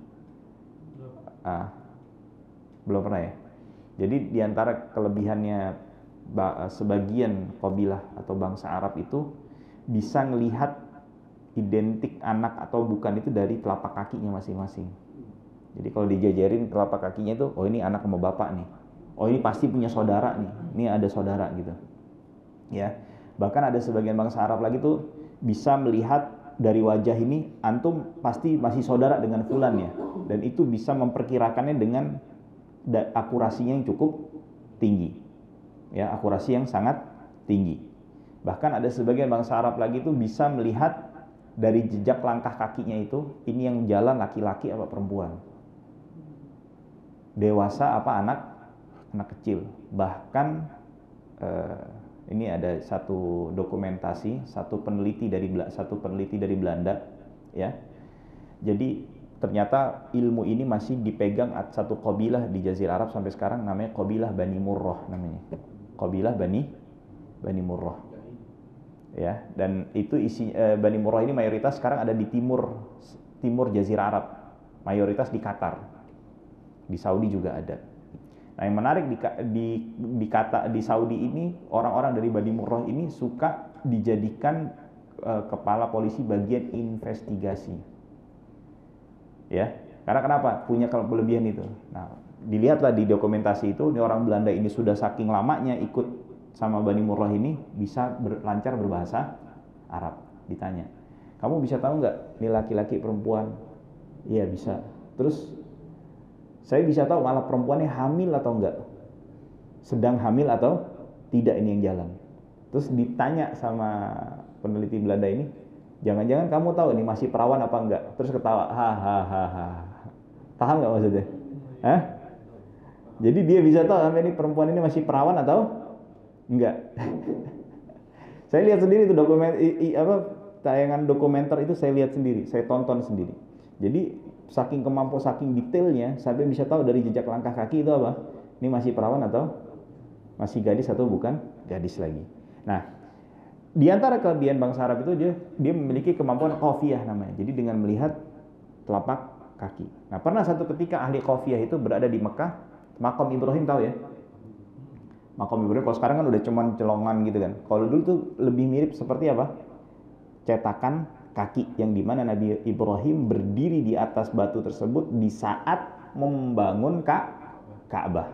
Belum pernah ya. Jadi diantara kelebihannya sebagian kabilah atau bangsa Arab itu bisa melihat identik anak atau bukan itu dari telapak kakinya masing-masing. Jadi kalau dijajarin telapak kakinya itu, oh ini anak sama bapak nih. Oh ini pasti punya saudara nih. Ini ada saudara gitu. Ya. Bahkan ada sebagian bangsa Arab lagi tuh bisa melihat dari wajah ini antum pasti masih saudara dengan fulan ya. Dan itu bisa memperkirakannya dengan akurasinya yang cukup tinggi. Ya, akurasi yang sangat tinggi. Bahkan ada sebagian bangsa Arab lagi tuh bisa melihat dari jejak langkah kakinya itu, ini yang jalan laki-laki apa perempuan, dewasa apa anak kecil. Bahkan ini ada satu dokumentasi, satu peneliti dari Belanda ya. Jadi ternyata ilmu ini masih dipegang satu kabilah di Jazirah Arab sampai sekarang, namanya kabilah Bani Murrah namanya. Kabilah Bani Murrah. Ya, dan itu Bani Murrah ini mayoritas sekarang ada di timur Jazirah Arab. Mayoritas di Qatar. Di Saudi juga ada. Nah, yang menarik di Saudi ini, orang-orang dari Bani Murrah ini suka dijadikan kepala polisi bagian investigasi. Ya, karena kenapa? Punya kelebihan itu. Nah, dilihatlah di dokumentasi itu, ini orang Belanda ini sudah saking lamanya ikut sama Bani Murrah ini bisa lancar berbahasa Arab. Ditanya, kamu bisa tahu nggak ini laki-laki perempuan? Iya bisa. Terus saya bisa tahu malah perempuannya hamil atau enggak, sedang hamil atau tidak, ini yang jalan. Terus ditanya sama peneliti Belanda ini, jangan-jangan kamu tahu ini masih perawan apa enggak? Terus ketawa, hahaha. Paham nggak maksudnya? Jadi dia bisa tahu ini perempuan ini masih perawan atau enggak. Saya lihat sendiri itu tayangan dokumenter itu, saya lihat sendiri, saya tonton sendiri. Jadi saking kemampuan, saking detailnya sampai bisa tahu dari jejak langkah kaki itu apa, ini masih perawan atau masih gadis atau bukan gadis lagi. Nah, di antara kelebihan bangsa Arab itu dia memiliki kemampuan qafiyah namanya. Jadi dengan melihat telapak kaki. Nah, pernah satu ketika ahli qafiyah itu berada di Mekah, makam Ibrahim tahu ya? Makam Ibrahim kalau sekarang kan udah cuman celongan gitu kan. Kalau dulu tuh lebih mirip seperti apa? Cetakan kaki, yang dimana Nabi Ibrahim berdiri di atas batu tersebut di saat membangun Ka'bah.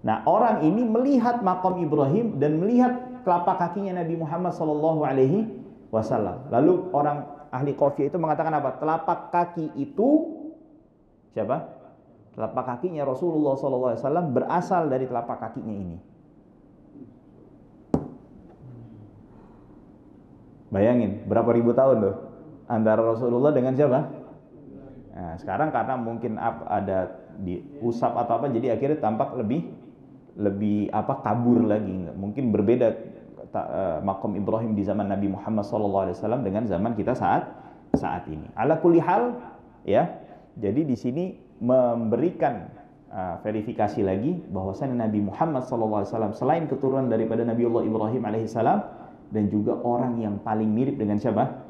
Nah, orang ini melihat makam Ibrahim dan melihat telapak kakinya Nabi Muhammad SAW. Lalu orang ahli qafiyah itu mengatakan apa? Telapak kaki itu siapa? Telapak kakinya Rasulullah SAW berasal dari telapak kakinya ini. Bayangin berapa ribu tahun tuh antara Rasulullah dengan siapa? Nah, sekarang karena mungkin ada diusap atau apa, jadi akhirnya tampak lebih kabur lagi. Mungkin berbeda makom Ibrahim di zaman Nabi Muhammad SAW dengan zaman kita saat ini. Ala kulli hal ya. Jadi di sini memberikan verifikasi lagi bahwasanya Nabi Muhammad SAW selain keturunan daripada Nabiullah Ibrahim alaihissalam, dan juga orang yang paling mirip dengan siapa?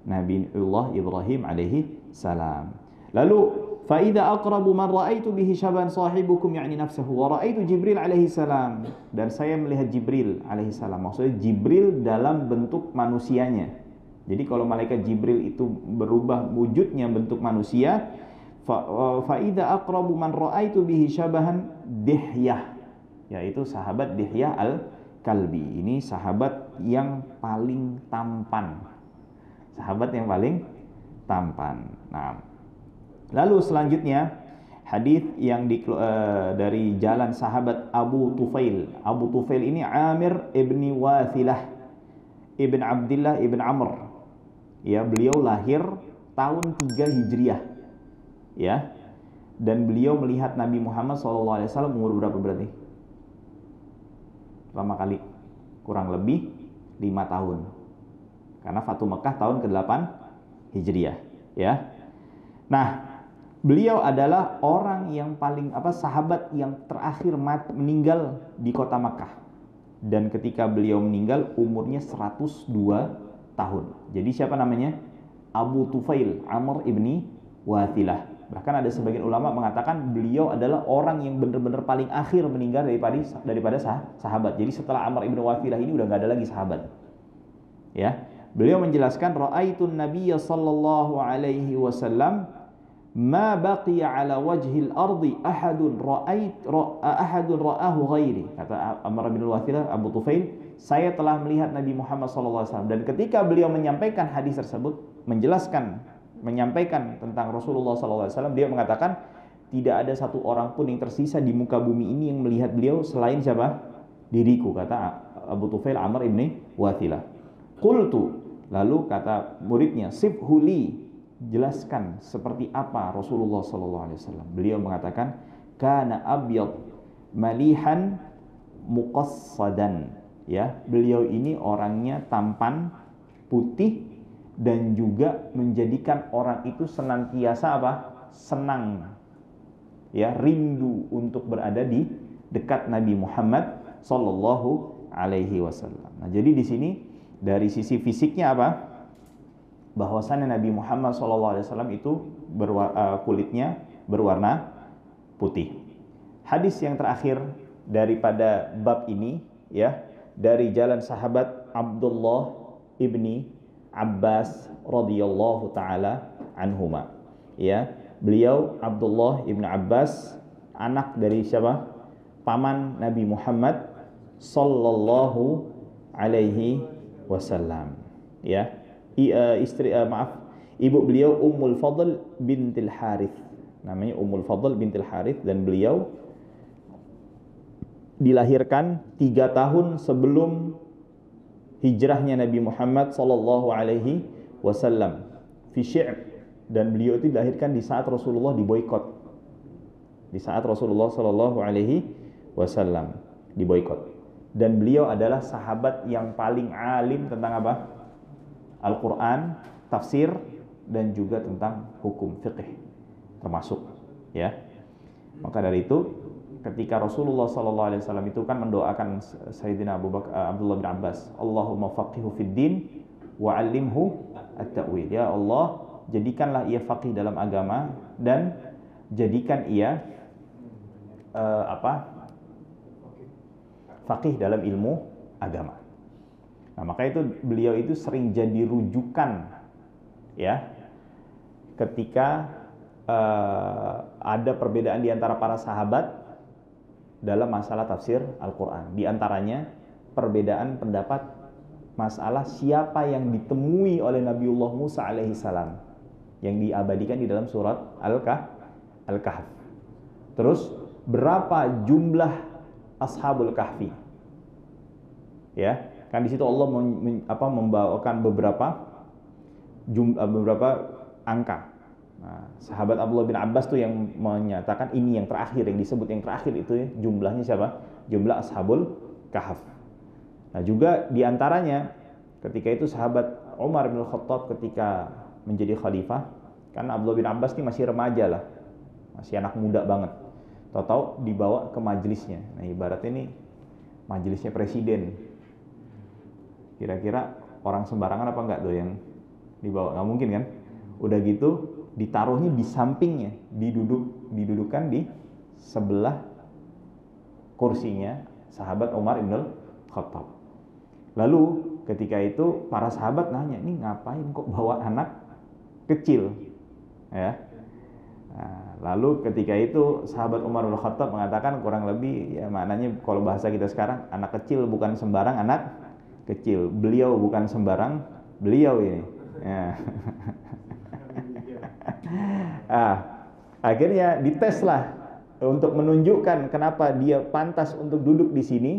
Nabiullah Ibrahim alaihi salam. Lalu fa idza aqrabu man ra'aitu bihi syaban sahibukum ya'ni nafsuhu wa ra'aitu Jibril alaihi salam, dan saya melihat Jibril alaihi salam. Maksudnya Jibril dalam bentuk manusianya. Jadi kalau malaikat Jibril itu berubah wujudnya bentuk manusia, fa idza aqrabu man ra'aitu bihi syabahan Dihyah, yaitu sahabat Dihyah al-Kalbi. Ini sahabat yang paling tampan. Sahabat yang paling tampan. Nah, lalu selanjutnya hadis yang dari jalan sahabat Abu Tufail. Abu Tufail ini Amir ibni Wathilah ibn Abdullah ibn Amr. Ya, beliau lahir tahun 3 Hijriah. Ya. Dan beliau melihat Nabi Muhammad SAW umur berapa berarti? Pertama kali kurang lebih 5 tahun. Karena Fatu Mekah tahun ke-8 Hijriah, ya. Nah, beliau adalah orang yang paling sahabat yang terakhir meninggal di kota Mekah. dan ketika beliau meninggal umurnya 102 tahun. Jadi siapa namanya? Abu Tufail Amr ibni Wathilah. Bahkan ada sebagian ulama mengatakan beliau adalah orang yang benar-benar paling akhir meninggal daripada sahabat. Jadi setelah Amr ibni Wathilah ini udah nggak ada lagi sahabat. Ya, beliau menjelaskan ra'aitun nabiyya sallallahu alaihi wasallam ma baqiya ala wajhil ardi ahadun ra'ahu ghairi. Kata Amr bin Wathilah, Abu Tufail, saya telah melihat Nabi Muhammad SAW, dan ketika beliau menyampaikan hadis tersebut, menyampaikan tentang Rasulullah SAW, dia mengatakan tidak ada satu orang pun yang tersisa di muka bumi ini yang melihat beliau selain siapa? Diriku, kata Abu Tufail Amr ibn Wathilah. Qultu, lalu kata muridnya, sifhuli, jelaskan seperti apa Rasulullah SAW. Beliau mengatakan, kana abyad malihan muqassadan. Ya, beliau ini orangnya tampan, putih, dan juga menjadikan orang itu senantiasa apa? Senang, ya, rindu untuk berada di dekat Nabi Muhammad sallallahu alaihi wasallam. Nah, jadi di sini dari sisi fisiknya apa? Bahwasannya Nabi Muhammad sallallahu alaihi wasallam itu kulitnya berwarna putih. Hadis yang terakhir daripada bab ini, ya, dari jalan sahabat Abdullah ibni Abbas radhiyallahu taala anhuma. Ya, beliau Abdullah ibni Abbas anak dari siapa? Paman Nabi Muhammad sallallahu alaihi wasallam. Ya, ibu beliau Ummul Fadl bintil Harith. Namanya Ummul Fadl bintil Harith, dan beliau dilahirkan 3 tahun sebelum hijrahnya Nabi Muhammad sallallahu alaihi wasallam fi Syi'b, dan beliau itu dilahirkan di saat Rasulullah diboikot. Di saat Rasulullah sallallahu alaihi wasallam diboikot. Dan beliau adalah sahabat yang paling alim tentang apa? Al-Qur'an, tafsir, dan juga tentang hukum fiqh termasuk, ya. Maka dari itu ketika Rasulullah SAW itu kan mendoakan Sayyidina Abdullah bin Abbas, Allahumma faqihu fid din wa 'allimhu at-ta'wil. Ya Allah, jadikanlah ia faqih dalam agama dan jadikan ia faqih dalam ilmu agama. Nah, maka itu beliau itu sering jadi rujukan, ya, ketika ada perbedaan di antara para sahabat dalam masalah tafsir Al-Quran. Di antaranya perbedaan pendapat masalah siapa yang ditemui oleh Nabiullah Musa alaihissalam yang diabadikan di dalam surat Al-Kahf. Terus berapa jumlah Ashabul Kahfi? Ya, kan di situ Allah membawakan beberapa angka. Nah, sahabat Abdullah bin Abbas tuh yang menyatakan ini yang terakhir, yang disebut yang terakhir itu ya, jumlahnya siapa? Jumlah Ashabul Kahf. Nah, juga diantaranya ketika itu sahabat Umar bin Khattab ketika menjadi khalifah, kan Abdullah bin Abbas ini masih remaja lah, masih anak muda banget. Tahu-tahu dibawa ke majelisnya. Nah, ibaratnya ini majelisnya presiden. Kira-kira orang sembarangan apa enggak tuh yang dibawa? Nggak mungkin kan? Udah gitu ditaruhnya di sampingnya, didudukan di sebelah kursinya sahabat Umar bin Khattab. Lalu ketika itu para sahabat nanya, ini ngapain kok bawa anak kecil, ya? Nah, lalu ketika itu sahabat Umar bin Khattab mengatakan kurang lebih, ya maknanya kalau bahasa kita sekarang, anak kecil bukan sembarang anak kecil, beliau bukan sembarang beliau ini, ya. Akhirnya dites lah untuk menunjukkan kenapa dia pantas untuk duduk di sini.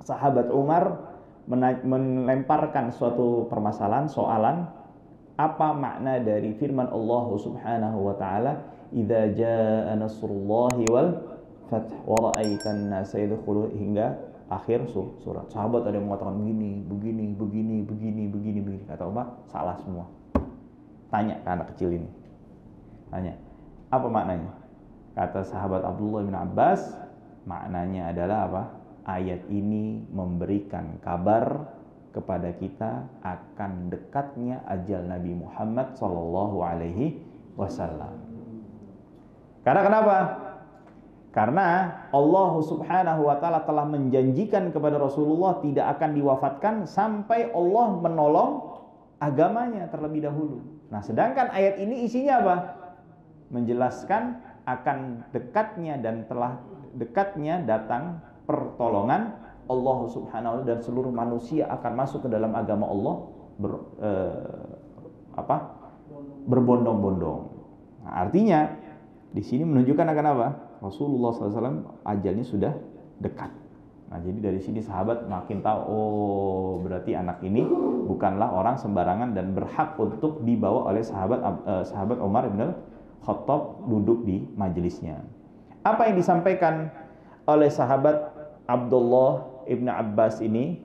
Sahabat Umar melemparkan suatu permasalahan, soalan, apa makna dari firman Allah Subhanahu wa taala, "Idza jaa nasrullahi wal fath wa ra'aitan nasa yadkhulu," hingga akhir surat. Sahabat ada yang mengatakan begini. Kata Umar, salah semua. Tanya ke anak kecil ini. Tanya, apa maknanya? Kata sahabat Abdullah bin Abbas, maknanya adalah apa? ayat ini memberikan kabar kepada kita akan dekatnya ajal Nabi Muhammad sallallahu alaihi wasallam. Karena kenapa? Karena Allah Subhanahu wa taala telah menjanjikan kepada Rasulullah tidak akan diwafatkan sampai Allah menolong agamanya terlebih dahulu. Nah, sedangkan ayat ini isinya apa? Menjelaskan akan dekatnya dan telah dekatnya datang pertolongan Allah Subhanahu wa taala dan seluruh manusia akan masuk ke dalam agama Allah berbondong-bondong. Nah, artinya di sini menunjukkan akan apa? Rasulullah SAW ajalnya sudah dekat. Nah, jadi dari sini sahabat makin tahu, oh berarti anak ini bukanlah orang sembarangan dan berhak untuk dibawa oleh sahabat Umar bin Khattab duduk di majelisnya. Apa yang disampaikan oleh sahabat Abdullah ibn Abbas ini?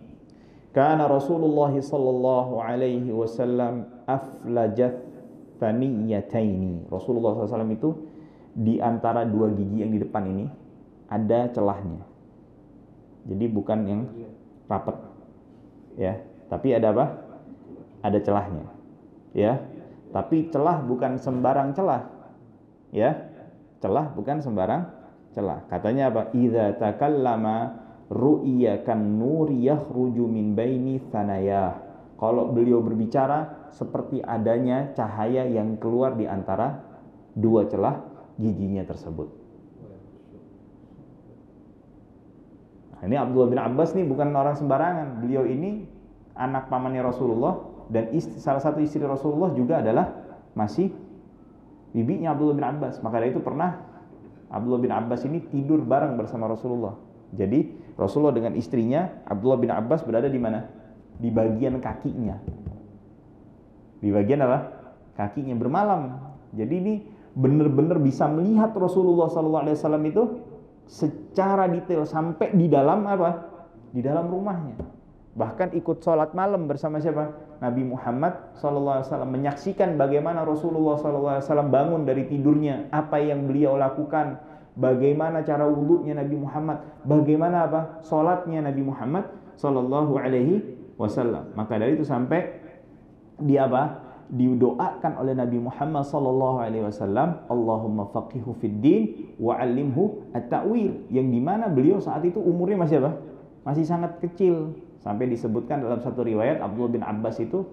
Kana Rasulullah sallallahu alaihi wasallam aflajat thaniyataini. Rasulullah SAW itu di antara dua gigi yang di depan ini ada celahnya. Jadi bukan yang rapat, ya, tapi ada apa? Ada celahnya, ya. Tapi celah bukan sembarang celah, ya. Celah bukan sembarang celah. Katanya apa? Idza takallama ru'ya kan nur yakhruju min baini thanayah. Kalau beliau berbicara seperti adanya cahaya yang keluar di antara dua celah giginya tersebut. Nah, ini Abdullah bin Abbas nih bukan orang sembarangan. Beliau ini anak pamannya Rasulullah dan salah satu istri Rasulullah juga adalah masih bibinya Abdullah bin Abbas. Maka dari itu pernah Abdullah bin Abbas ini tidur bareng bersama Rasulullah. Jadi Rasulullah dengan istrinya Abdullah bin Abbas berada di mana? Di bagian kakinya. Di bagian apa? Kakinya bermalam. Jadi ini benar-benar bisa melihat Rasulullah SAW itu secara detail sampai di dalam apa? Di dalam rumahnya. Bahkan ikut sholat malam bersama siapa? Nabi Muhammad SAW, menyaksikan bagaimana Rasulullah SAW bangun dari tidurnya, apa yang beliau lakukan, bagaimana cara wudunya Nabi Muhammad, bagaimana apa? Sholatnya Nabi Muhammad SAW. Maka dari itu sampai dia apa? Didoakan oleh Nabi Muhammad SAW, Allahumma faqihu fid din wa 'allimhu at-ta'wil, yang dimana beliau saat itu umurnya masih apa? Masih sangat kecil. Sampai disebutkan dalam satu riwayat Abdullah bin Abbas itu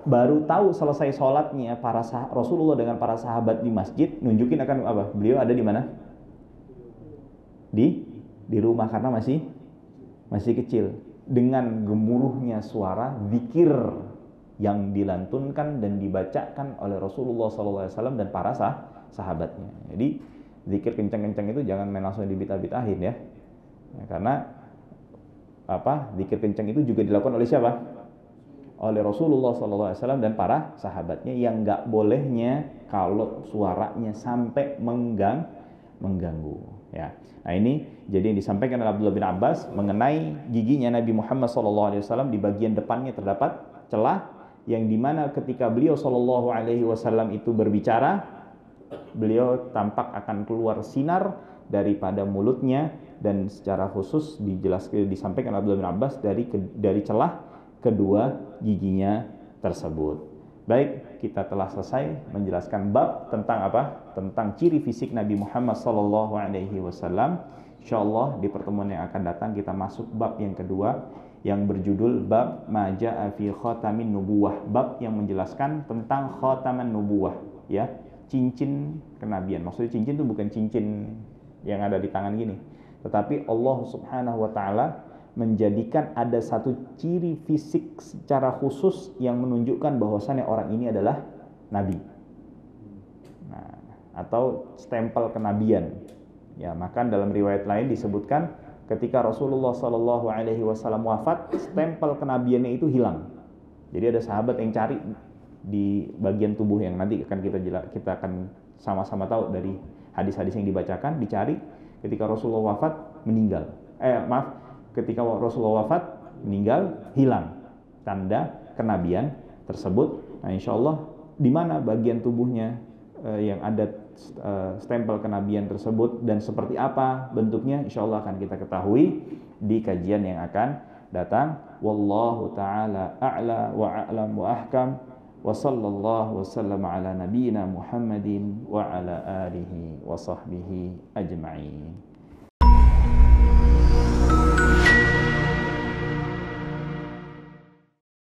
baru tahu selesai sholatnya Rasulullah dengan para sahabat di masjid, nunjukin akan apa? Beliau ada di mana? Di rumah, karena masih kecil. Dengan gemuruhnya suara zikir yang dilantunkan dan dibacakan oleh Rasulullah SAW dan para sahabatnya. Jadi zikir kencang-kencang itu jangan main langsung dibitah-bitahin, ya. Karena apa? Zikir kencang itu juga dilakukan oleh siapa? Oleh Rasulullah SAW dan para sahabatnya, yang nggak bolehnya kalau suaranya sampai mengganggu, ya. Nah, ini jadi yang disampaikan oleh Abdullah bin Abbas mengenai giginya Nabi Muhammad SAW. Di bagian depannya terdapat celah, yang dimana ketika beliau SAW itu berbicara, beliau tampak akan keluar sinar daripada mulutnya, dan secara khusus disampaikan Abdullah bin Abbas dari celah kedua giginya tersebut. Baik, kita telah selesai menjelaskan bab tentang apa? Tentang ciri fisik Nabi Muhammad SAW. Insyaallah di pertemuan yang akan datang kita masuk bab yang kedua, yang berjudul bab ma jaa fi khatamin nubuwah, bab yang menjelaskan tentang khataman nubuwah, ya, cincin kenabian. Maksudnya cincin itu bukan cincin yang ada di tangan gini, tetapi Allah Subhanahu wa taala menjadikan ada satu ciri fisik secara khusus yang menunjukkan bahwasannya orang ini adalah nabi. Nah, atau stempel kenabian. Ya, maka dalam riwayat lain disebutkan ketika Rasulullah SAW wafat, stempel kenabiannya itu hilang. Jadi ada sahabat yang cari di bagian tubuh yang nanti akan kita akan sama-sama tahu dari hadis-hadis yang dibacakan, dicari ketika Rasulullah wafat meninggal. Ketika Rasulullah wafat meninggal, hilang tanda kenabian tersebut. Nah, insyaallah di mana bagian tubuhnya yang ada stempel kenabian tersebut dan seperti apa bentuknya, insya Allah akan kita ketahui di kajian yang akan datang. Wallahu ta'ala a'la wa a'lam wa ahkam, wa sallallahu wa sallam ala nabiyyina Muhammadin wa ala alihi wa sahbihi ajma'in.